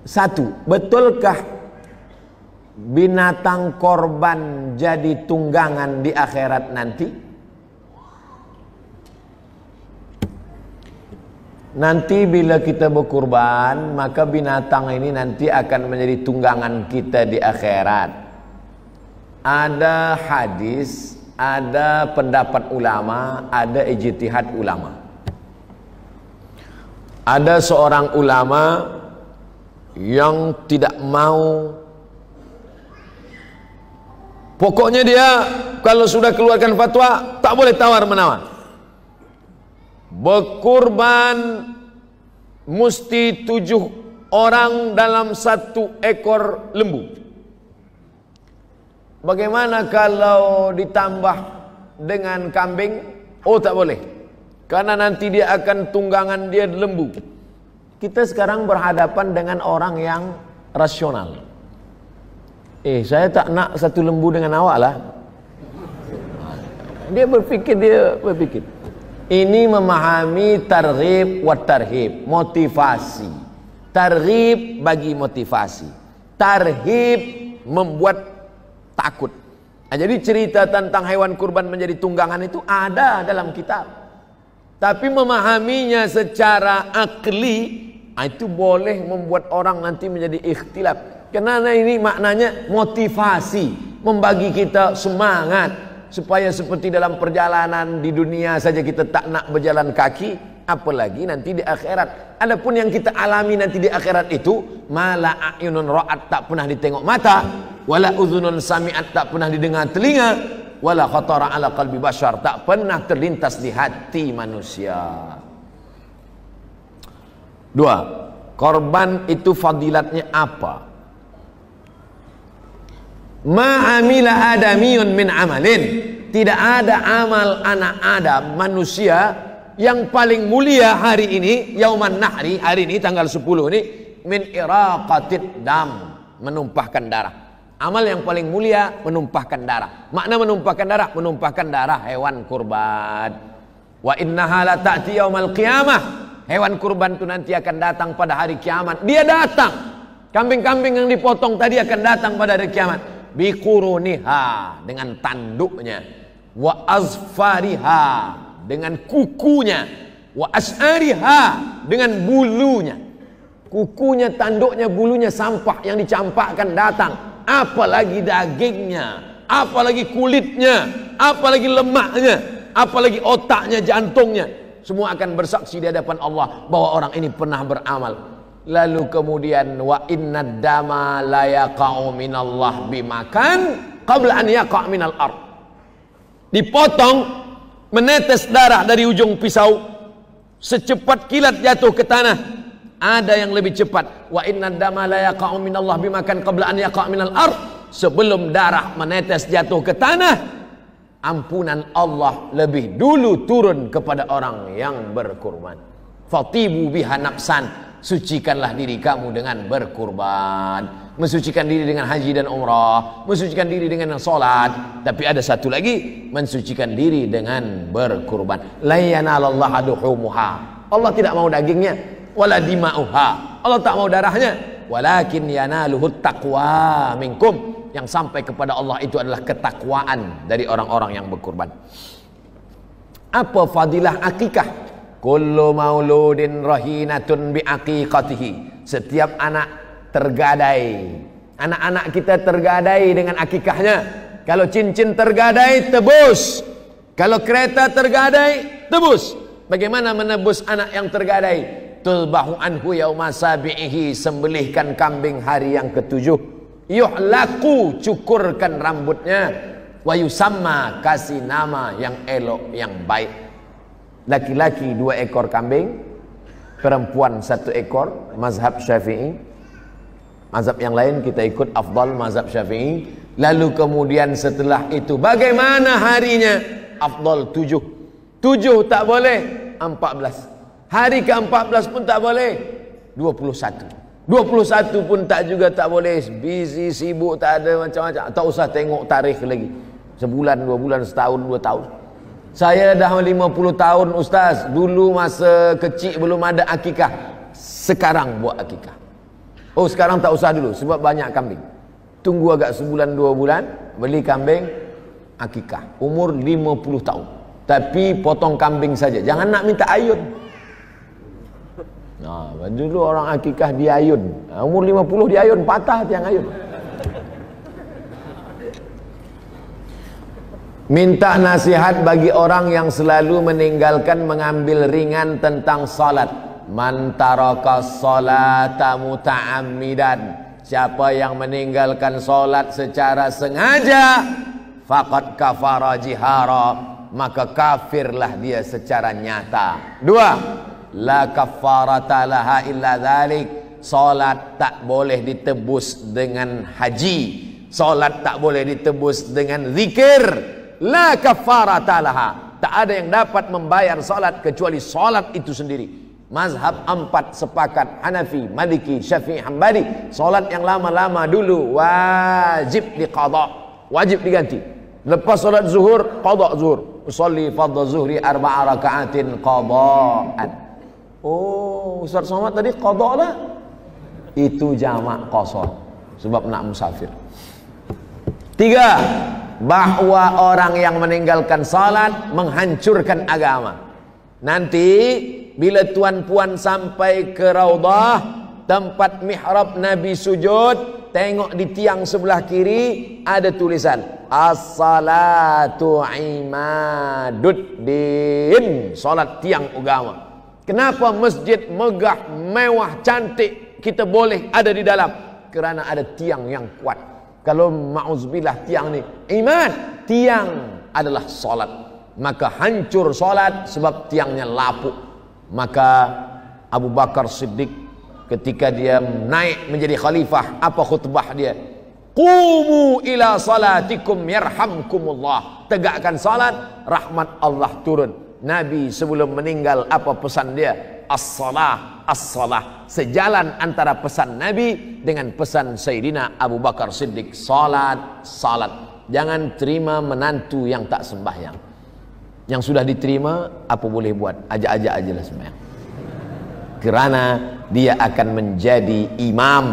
Satu, betulkah binatang korban jadi tunggangan di akhirat nanti? Nanti bila kita berkurban, maka binatang ini nanti akan menjadi tunggangan kita di akhirat. Ada hadis, ada pendapat ulama, ada ijtihad ulama. Ada seorang ulama yang tidak mau, pokoknya dia kalau sudah keluarkan fatwa tak boleh tawar-menawar. Berkurban mesti 7 orang dalam 1 ekor lembu. Bagaimana kalau ditambah dengan kambing? Oh, tak boleh, karena nanti dia akan tunggangan dia lembu. Kita sekarang berhadapan dengan orang yang rasional. Saya tak nak 1 lembu dengan awak lah. Dia berpikir. Ini memahami targhib wa tarhib, motivasi. Targhib bagi motivasi, tarhib membuat takut. Jadi cerita tentang hewan kurban menjadi tunggangan itu ada dalam kitab. Tapi memahaminya secara akli itu boleh membuat orang nanti menjadi ikhtilaf. Karena ini maknanya motivasi, membagi kita semangat supaya seperti dalam perjalanan di dunia saja kita tak nak berjalan kaki, apalagi nanti di akhirat. Adapun yang kita alami nanti di akhirat itu, mala a'yunun ra'at, tak pernah ditengok mata, wala udhunun sami'at, tak pernah didengar telinga, wala khatara ala qalbi bashar, tak pernah terlintas di hati manusia. 2. Korban itu fadilatnya apa? Ma'amila adamiyun min amalin, tidak ada amal anak Adam, manusia, yang paling mulia hari ini, yauman nahri, hari ini tanggal 10 ini, min iraqatid dam, menumpahkan darah. Amal yang paling mulia menumpahkan darah. Makna menumpahkan darah, menumpahkan darah hewan kurban. Wa innaha la ta'ti yaumal qiyamah, hewan kurban itu nanti akan datang pada hari kiamat. Dia datang, kambing-kambing yang dipotong tadi akan datang pada hari kiamat. Biquruniha, dengan tanduknya, wa azfariha, dengan kukunya, wa as'ariha, dengan bulunya. Kukunya, tanduknya, bulunya, sampah yang dicampakkan datang, apalagi dagingnya, apalagi kulitnya, apalagi lemaknya, apalagi otaknya, jantungnya, semua akan bersaksi di hadapan Allah bahwa orang ini pernah beramal. Lalu kemudian wa innad dama la yaqa'u minallah bimakan qabla an yaqa' minal ard. Dipotong, menetes darah dari ujung pisau, secepat kilat jatuh ke tanah. Ada yang lebih cepat. Wa innad dama la yaqa'u minallah bimakan qabla an yaqa' minal ard. Sebelum darah menetes jatuh ke tanah, ampunan Allah lebih dulu turun kepada orang yang berkurban. Fatibu biha nafsan, sucikanlah diri kamu dengan berkurban, mensucikan diri dengan haji dan umrah, mensucikan diri dengan salat. Tapi ada satu lagi, mensucikan diri dengan berkurban. La yanalallaha duhumuha, Allah tidak mau dagingnya, wala dima'uha, Allah tak mau darahnya, walakin yanaluhut taqwa minkum, yang sampai kepada Allah itu adalah ketakwaan dari orang-orang yang berkurban. Apa fadilah akikah? Kullu mauludin rahinatun biaqiqatihi, setiap anak tergadai, anak-anak kita tergadai dengan akikahnya. Kalau cincin tergadai, tebus. Kalau kereta tergadai, tebus. Bagaimana menebus anak yang tergadai? Tulbahu anhu yauma sabi'ihi, sembelihkan kambing hari yang ke-7. Yuhlaku, cukurkan rambutnya. Wa yusamma, kasih nama yang elok, yang baik. Laki-laki 2 ekor kambing, perempuan 1 ekor, mazhab Syafi'i. Mazhab yang lain kita ikut afdal mazhab Syafi'i. Lalu kemudian setelah itu bagaimana harinya? Afdal 7. 7 tak boleh, 14. Hari ke-14 pun tak boleh, 21. 21 pun tak juga tak boleh, busy, sibuk, tak ada macam-macam. Tak usah tengok tarikh lagi. Sebulan, 2 bulan, setahun, 2 tahun. Saya dah 50 tahun Ustaz. Dulu masa kecil belum ada akikah, sekarang buat akikah. Oh sekarang tak usah dulu sebab banyak kambing. Tunggu agak sebulan 2 bulan, beli kambing akikah. Umur 50 tahun. Tapi potong kambing saja. Jangan nak minta ayun. Nah, dulu orang akikah diayun. Umur 50 diayun, patah tiang ayun. Minta nasihat bagi orang yang selalu meninggalkan mengambil ringan tentang salat. Man taraka salata muta'ammidan. Siapa yang meninggalkan salat secara sengaja, faqad kafara jihara, maka kafirlah dia secara nyata. 2. La kafarata laha illa dzalik. Salat tak boleh ditebus dengan haji. Salat tak boleh ditebus dengan zikir. La kafarata laha. Tak ada yang dapat membayar salat kecuali salat itu sendiri. Mazhab 4 sepakat, Hanafi, Maliki, Syafi'i, Hambali. Salat yang lama-lama dulu wajib diqadha, wajib diganti. Lepas salat zuhur, qadha zuhur. Usolli fardhu zuhri 4 raka'atin qadha'an. Oh, Ustaz Somad tadi qadha lah. Itu jamak qasar sebab nak musafir. 3. Bahwa orang yang meninggalkan salat menghancurkan agama. Nanti bila tuan-puan sampai ke Raudhah, tempat mihrab Nabi sujud, tengok di tiang sebelah kiri ada tulisan As-salatu imaduddin. Salat tiang agama. Kenapa masjid megah, mewah, cantik kita boleh ada di dalam? Kerana ada tiang yang kuat. Kalau ma'uzubillah tiang ni iman, tiang adalah salat, maka hancur salat sebab tiangnya lapuk. Maka Abu Bakar Siddiq ketika dia naik menjadi khalifah, apa khutbah dia? Qumu ila salatikum yarhamkumullah. Tegakkan salat, rahmat Allah turun. Nabi sebelum meninggal apa pesan dia? As-salah, as-salah. Sejalan antara pesan Nabi dengan pesan Sayyidina Abu Bakar Siddiq. Salat, salat. Jangan terima menantu yang tak sembahyang. Yang sudah diterima, apa boleh buat? Ajak-ajak ajalah sembahyang. Kerana dia akan menjadi imam,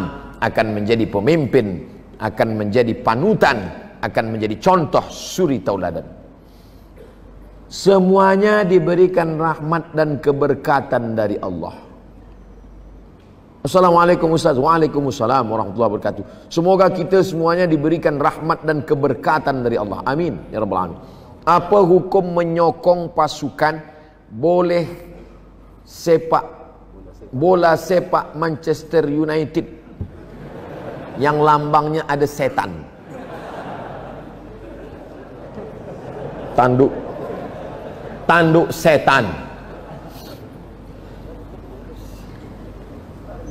akan menjadi pemimpin, akan menjadi panutan, akan menjadi contoh suri tauladan. Semuanya diberikan rahmat dan keberkatan dari Allah. Assalamualaikum Ustaz. Waalaikumsalam warahmatullahi wabarakatuh. Semoga kita semuanya diberikan rahmat dan keberkatan dari Allah. Amin ya rabbal alamin. Apa hukum menyokong pasukan bola sepak Manchester United yang lambangnya ada setan? Tanduk setan.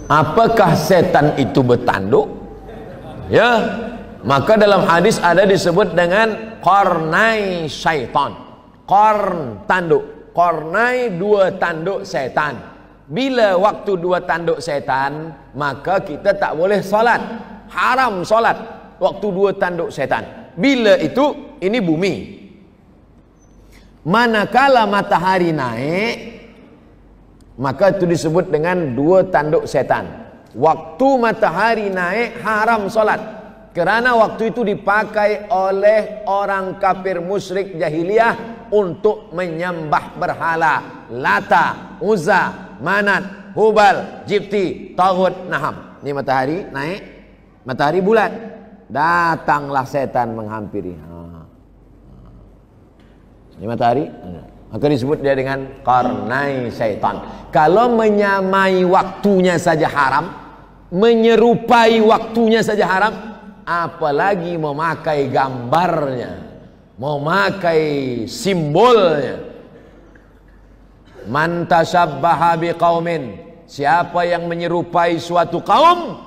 Apakah setan itu bertanduk? Ya, maka dalam hadis ada disebut dengan qarnai syaitan. Qarn tanduk, qarnai 2 tanduk setan. Bila waktu 2 tanduk setan, maka kita tak boleh salat. Haram salat waktu 2 tanduk setan. Bila itu? Ini bumi. Manakala matahari naik, maka itu disebut dengan 2 tanduk setan. Waktu matahari naik haram salat, kerana waktu itu dipakai oleh orang kafir musyrik jahiliyah untuk menyembah berhala Lata, Uzza, Manat, Hubal, Jibti, Taghut, Naham. Ini matahari naik, matahari bulat, datanglah setan menghampiri. Ini matahari, maka disebut dia dengan qarnai syaitan. Kalau menyamai waktunya saja haram, menyerupai waktunya saja haram, apalagi memakai gambarnya, memakai simbolnya. Man tashabbaha biqaumin, siapa yang menyerupai suatu kaum,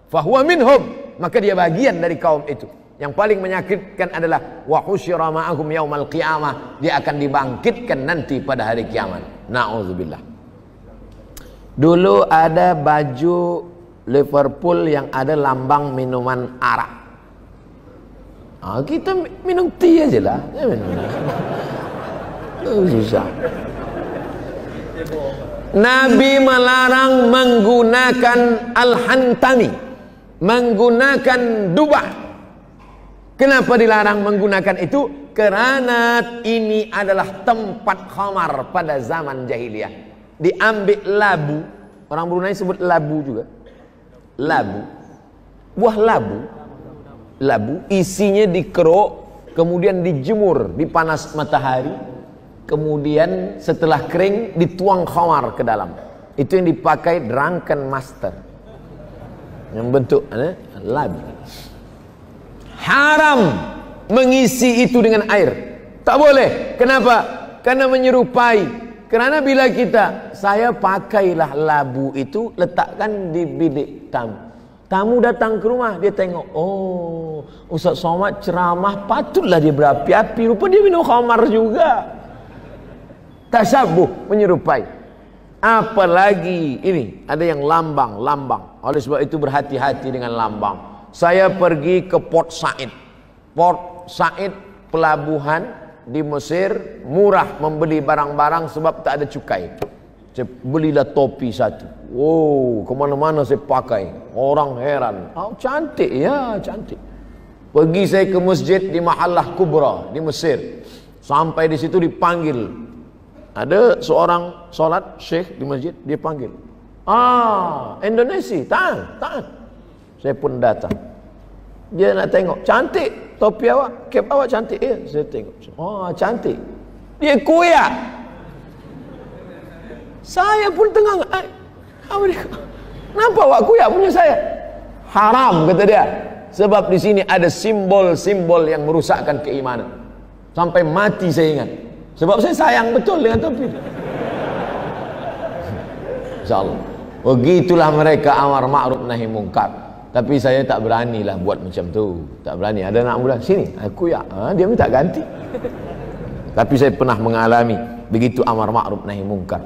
fahuwa minhum, maka dia bagian dari kaum itu. Yang paling menyakitkan adalah wa husyira ma'ahum yaumal qiyamah, dia akan dibangkitkan nanti pada hari kiamat. Na'udzubillah. Dulu ada baju Liverpool yang ada lambang minuman arak. Kita minum teh aja lah. Susah. Nabi melarang menggunakan al-hantami, menggunakan dubah. Kenapa dilarang menggunakan itu? Karena ini adalah tempat khamar pada zaman jahiliyah. Diambil labu, orang Brunei sebut labu juga. Labu, buah labu isinya dikeruk, kemudian dijemur di panas matahari, kemudian setelah kering dituang khamar ke dalam. Itu yang dipakai drunken master, yang bentuk labu. Haram mengisi itu dengan air, tak boleh. Kenapa? Karena menyerupai. Karena bila saya pakailah labu itu, letakkan di bilik tamu. Tamu datang ke rumah, dia tengok, oh, Ustaz Somad ceramah, patutlah dia berapi-api, rupa dia minum khamar juga. Tasyabuh, menyerupai. Apalagi ini ada yang lambang. Oleh sebab itu berhati-hati dengan lambang. Saya pergi ke Port Said. Port Said pelabuhan di Mesir, murah membeli barang-barang sebab tak ada cukai. Saya belilah topi satu. Wow, kemana-mana saya pakai. Orang heran. Oh, cantik ya, cantik. Pergi saya ke masjid di Mahallah Kubra di Mesir. Sampai di situ dipanggil. Ada seorang solat syekh di masjid, dia panggil. Indonesia, tahan. Saya pun datang. Dia nak tengok, cantik topi awak, cap awak cantik. Ya, saya tengok. Oh, cantik. Dia koyak. Saya pun tengah, kenapa awak koyak punya saya? Haram, kata dia. Sebab di sini ada simbol-simbol yang merusakkan keimanan. Sampai mati saya ingat. Sebab saya sayang betul dengan topi. InsyaAllah. Begitulah mereka amar ma'ruf nahi mungkar. Tapi saya tak beranilah buat macam tu. Tak berani. Ada anak muda, sini aku ya. Dia minta ganti. Tapi saya pernah mengalami begitu amar ma'ruf nahi mungkar.